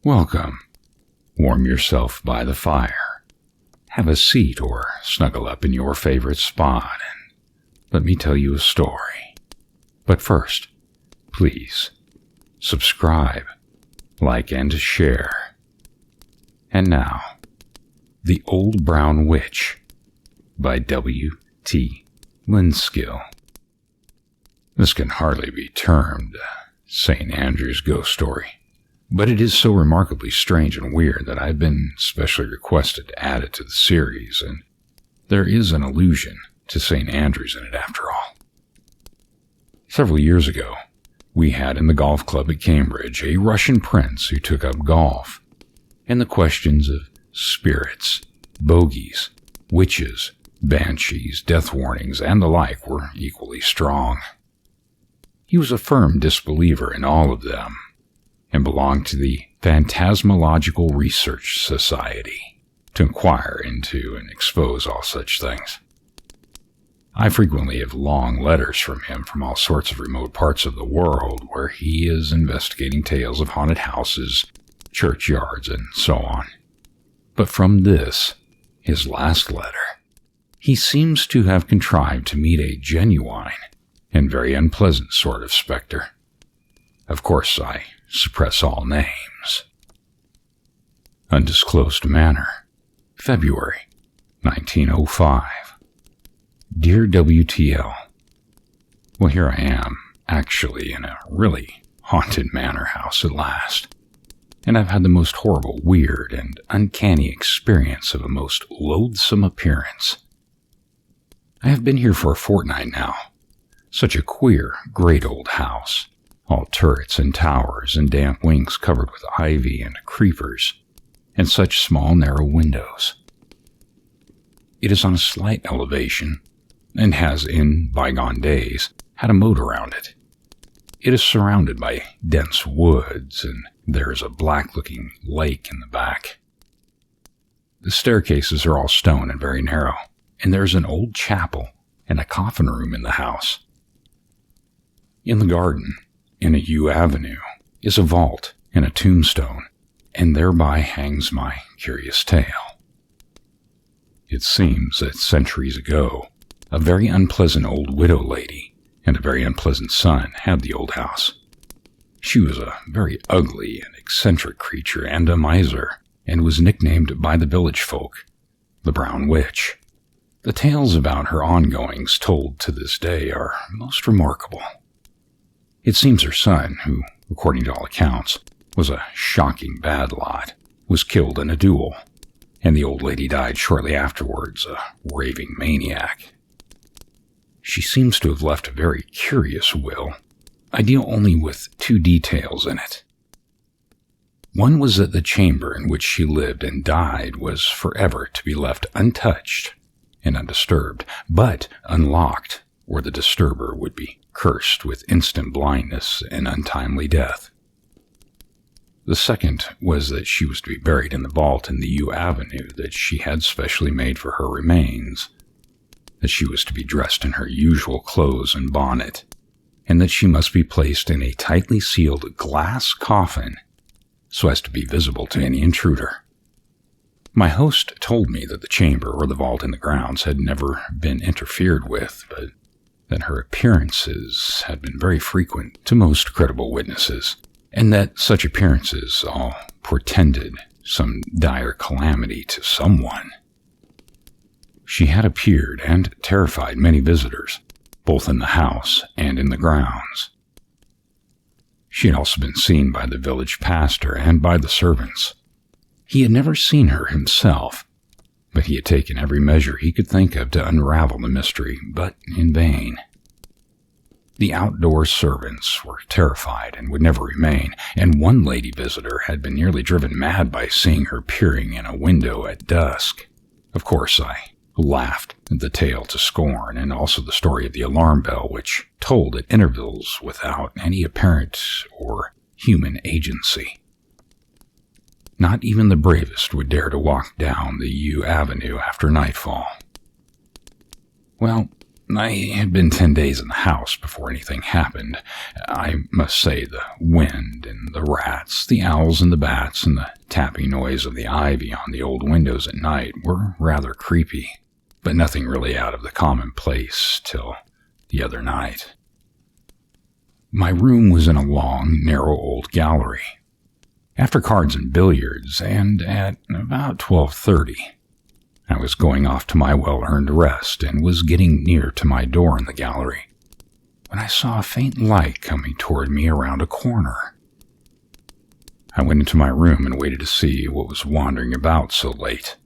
Welcome. Warm yourself by the fire. Have a seat or snuggle up in your favorite spot and let me tell you a story. But first, please subscribe, like, and share. And now, The Old Brown Witch by W.T. LINSKILL. This can hardly be termed a St. Andrew's ghost story, but it is so remarkably strange and weird that I've been specially requested to add it to the series, and there is an allusion to St. Andrew's in it after all. Several years ago, we had in the golf club at Cambridge a Russian prince who took up golf, and the questions of spirits, bogeys, witches, banshees, death warnings, and the like were equally strong. He was a firm disbeliever in all of them, and belonged to the Phantasmological Research Society to inquire into and expose all such things. I frequently have long letters from him from all sorts of remote parts of the world where he is investigating tales of haunted houses, churchyards, and so on. But from this, his last letter, he seems to have contrived to meet a genuine and very unpleasant sort of specter. Of course, I suppress all names. Undisclosed Manor, February 1905. Dear WTL, well, here I am, actually in a really haunted manor house at last, and I've had the most horrible, weird, and uncanny experience of a most loathsome appearance. I have been here for a fortnight now. Such a queer, great old house, all turrets and towers and damp wings covered with ivy and creepers, and such small, narrow windows. It is on a slight elevation, and has, in bygone days, had a moat around it. It is surrounded by dense woods, and there is a black-looking lake in the back. The staircases are all stone and very narrow, and there is an old chapel and a coffin room in the house. In the garden, in a yew avenue, is a vault and a tombstone, and thereby hangs my curious tale. It seems that centuries ago, a very unpleasant old widow lady and a very unpleasant son had the old house. She was a very ugly and eccentric creature and a miser, and was nicknamed by the village folk the Brown Witch. The tales about her ongoings told to this day are most remarkable. It seems her son, who, according to all accounts, was a shocking bad lot, was killed in a duel, and the old lady died shortly afterwards, a raving maniac. She seems to have left a very curious will. I deal only with two details in it. One was that the chamber in which she lived and died was forever to be left untouched and undisturbed, but unlocked, or the disturber would be cursed with instant blindness and untimely death. The second was that she was to be buried in the vault in the yew avenue that she had specially made for her remains, that she was to be dressed in her usual clothes and bonnet, and that she must be placed in a tightly sealed glass coffin so as to be visible to any intruder. My host told me that the chamber or the vault in the grounds had never been interfered with, but that her appearances had been very frequent to most credible witnesses, and that such appearances all portended some dire calamity to someone. She had appeared and terrified many visitors, both in the house and in the grounds. She had also been seen by the village pastor and by the servants. He had never seen her himself, but he had taken every measure he could think of to unravel the mystery, but in vain. The outdoor servants were terrified and would never remain, and one lady visitor had been nearly driven mad by seeing her peering in a window at dusk. Of course, I laughed at the tale to scorn, and also the story of the alarm bell, which tolled at intervals without any apparent or human agency. Not even the bravest would dare to walk down the yew avenue after nightfall. Well, I had been 10 days in the house before anything happened. I must say the wind and the rats, the owls and the bats, and the tapping noise of the ivy on the old windows at night were rather creepy, but nothing really out of the commonplace till the other night. My room was in a long, narrow old gallery. After cards and billiards, and at about 12:30, I was going off to my well-earned rest and was getting near to my door in the gallery when I saw a faint light coming toward me around a corner. I went into my room and waited to see what was wandering about so late.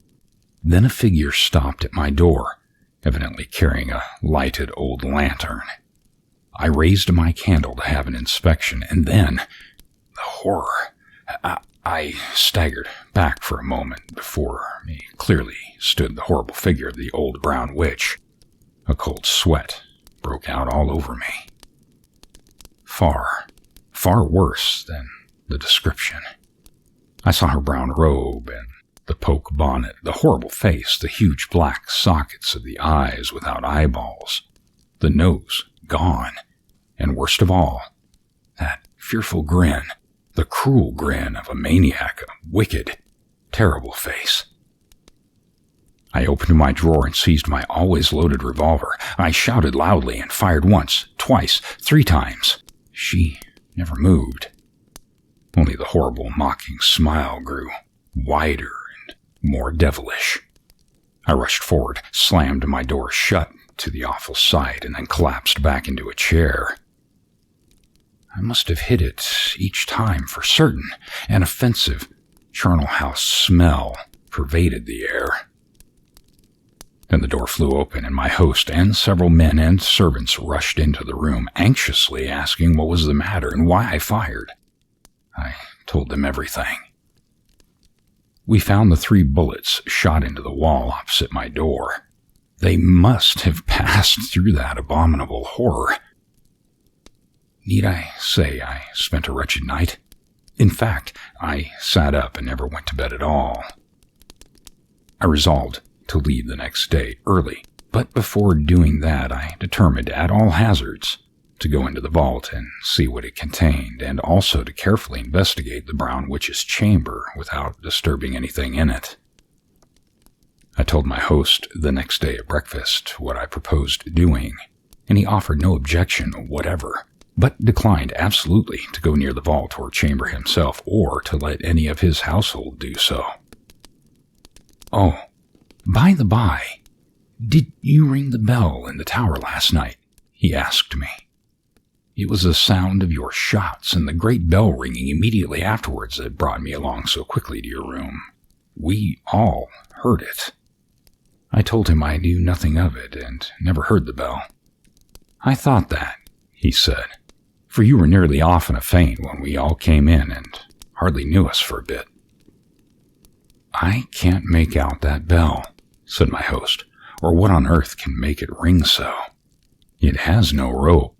Then a figure stopped at my door, evidently carrying a lighted old lantern. I raised my candle to have an inspection, and then the horror. I staggered back for a moment. Before me clearly stood the horrible figure of the old brown witch. A cold sweat broke out all over me. Far worse than the description. I saw her brown robe and the poke bonnet, the horrible face, the huge black sockets of the eyes without eyeballs, the nose gone, and worst of all, that fearful grin, the cruel grin of a maniac, a wicked, terrible face. I opened my drawer and seized my always loaded revolver. I shouted loudly and fired once, twice, 3 times. She never moved. Only the horrible mocking smile grew wider and more devilish. I rushed forward, slammed my door shut to the awful sight, and then collapsed back into a chair. I must have hit it each time for certain. An offensive charnel house smell pervaded the air. Then the door flew open, and my host and several men and servants rushed into the room, anxiously asking what was the matter and why I fired. I told them everything. We found the 3 bullets shot into the wall opposite my door. They must have passed through that abominable horror. Need I say I spent a wretched night? In fact, I sat up and never went to bed at all. I resolved to leave the next day early, but before doing that I determined at all hazards to go into the vault and see what it contained, and also to carefully investigate the Brown Witch's chamber without disturbing anything in it. I told my host the next day at breakfast what I proposed doing, and he offered no objection whatever, but declined absolutely to go near the vault or chamber himself, or to let any of his household do so. "Oh, by the by, did you ring the bell in the tower last night?" he asked me. "It was the sound of your shots and the great bell ringing immediately afterwards that brought me along so quickly to your room. We all heard it." I told him I knew nothing of it and never heard the bell. "I thought that," he said, "for you were nearly off in a faint when we all came in and hardly knew us for a bit." "I can't make out that bell," said my host, "or what on earth can make it ring so. It has no rope,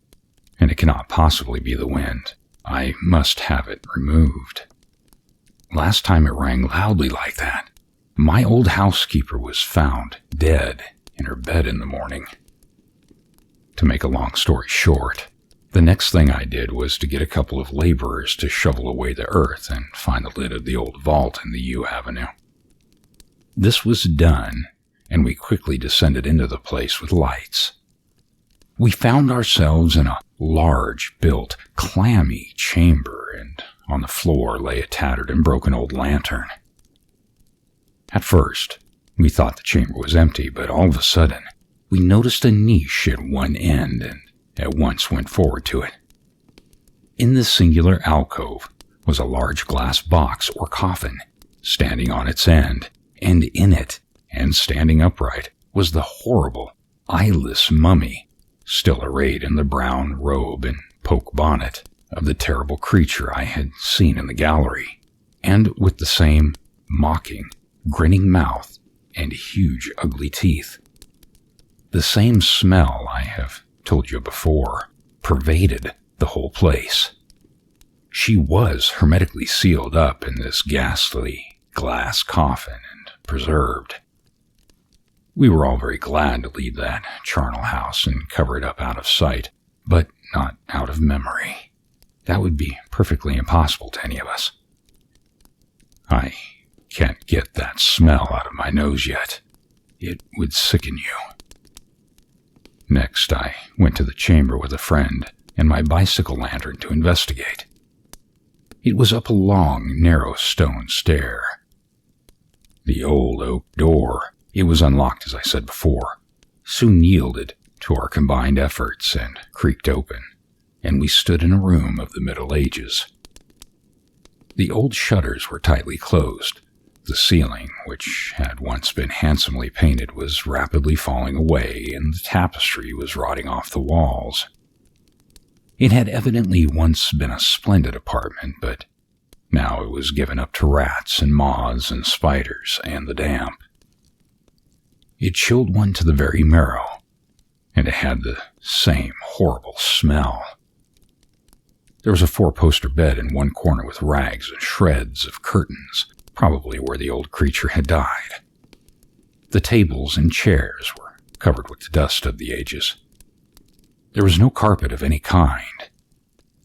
and it cannot possibly be the wind. I must have it removed. Last time it rang loudly like that, my old housekeeper was found dead in her bed in the morning." To make a long story short, the next thing I did was to get a couple of laborers to shovel away the earth and find the lid of the old vault in the U Avenue. This was done, and we quickly descended into the place with lights. We found ourselves in a large-built, clammy chamber, and on the floor lay a tattered and broken old lantern. At first, we thought the chamber was empty, but all of a sudden, we noticed a niche at one end and at once went forward to it. In this singular alcove was a large glass box or coffin, standing on its end, and in it, and standing upright, was the horrible, eyeless mummy, still arrayed in the brown robe and poke bonnet of the terrible creature I had seen in the gallery, and with the same mocking, grinning mouth and huge, ugly teeth. The same smell I have told you before pervaded the whole place. She was hermetically sealed up in this ghastly glass coffin and preserved. We were all very glad to leave that charnel house and cover it up out of sight, but not out of memory. That would be perfectly impossible to any of us. I can't get that smell out of my nose yet. It would sicken you. Next, I went to the chamber with a friend and my bicycle lantern to investigate. It was up a long, narrow stone stair. The old oak door, it was unlocked as I said before, soon yielded to our combined efforts and creaked open, and we stood in a room of the Middle Ages. The old shutters were tightly closed. The ceiling, which had once been handsomely painted, was rapidly falling away, and the tapestry was rotting off the walls. It had evidently once been a splendid apartment, but now it was given up to rats and moths and spiders and the damp. It chilled one to the very marrow, and it had the same horrible smell. There was a 4-poster bed in one corner with rags and shreds of curtains, probably where the old creature had died. The tables and chairs were covered with the dust of the ages. There was no carpet of any kind.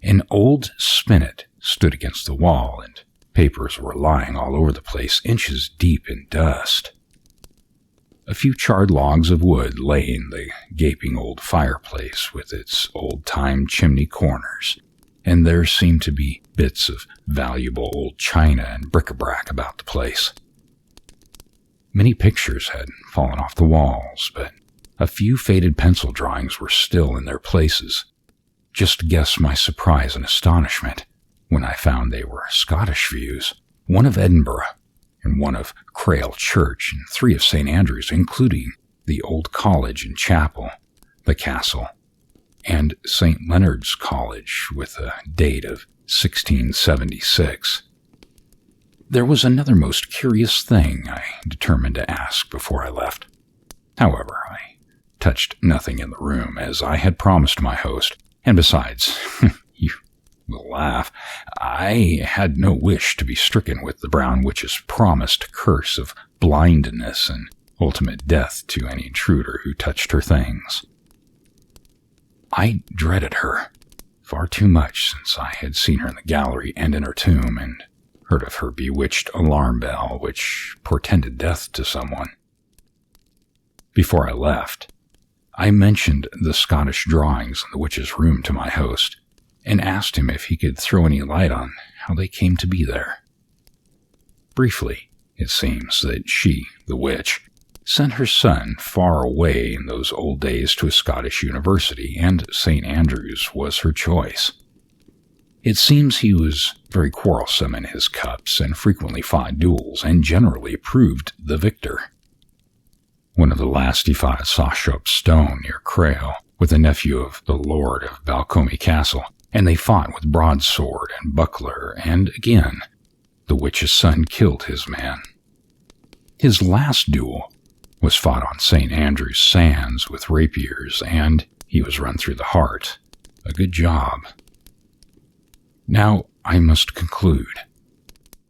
An old spinet stood against the wall, and papers were lying all over the place, inches deep in dust. A few charred logs of wood lay in the gaping old fireplace with its old-time chimney corners, and there seemed to be bits of valuable old china and bric-a-brac about the place. Many pictures had fallen off the walls, but a few faded pencil drawings were still in their places. Just guess my surprise and astonishment when I found they were Scottish views, one of Edinburgh, and one of Crail Church, and 3 of St. Andrews, including the old college and chapel, the castle, and St. Leonard's College with a date of 1676. There was another most curious thing I determined to ask before I left. However, I touched nothing in the room, as I had promised my host, and besides, you will laugh, I had no wish to be stricken with the Brown Witch's promised curse of blindness and ultimate death to any intruder who touched her things. I dreaded her far too much since I had seen her in the gallery and in her tomb, and heard of her bewitched alarm bell, which portended death to someone. Before I left, I mentioned the Scottish drawings in the witch's room to my host, and asked him if he could throw any light on how they came to be there. Briefly, it seems that she, the witch, sent her son far away in those old days to a Scottish university, and St. Andrews was her choice. It seems he was very quarrelsome in his cups, and frequently fought duels, and generally proved the victor. One of the last he fought at Sawshope Stone near Crail, with a nephew of the Lord of Balcomie Castle, and they fought with broadsword and buckler, and again, the witch's son killed his man. His last duel was fought on St. Andrew's sands with rapiers, and he was run through the heart. A good job. Now I must conclude.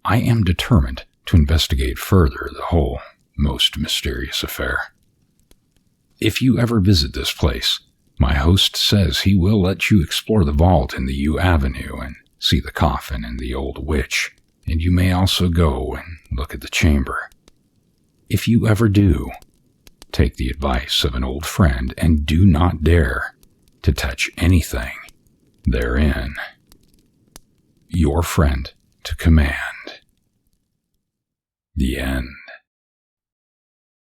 I am determined to investigate further the whole most mysterious affair. If you ever visit this place, my host says he will let you explore the vault in the Yew Avenue and see the coffin and the old witch, and you may also go and look at the chamber. If you ever do, take the advice of an old friend and do not dare to touch anything therein. Your friend to command. The end.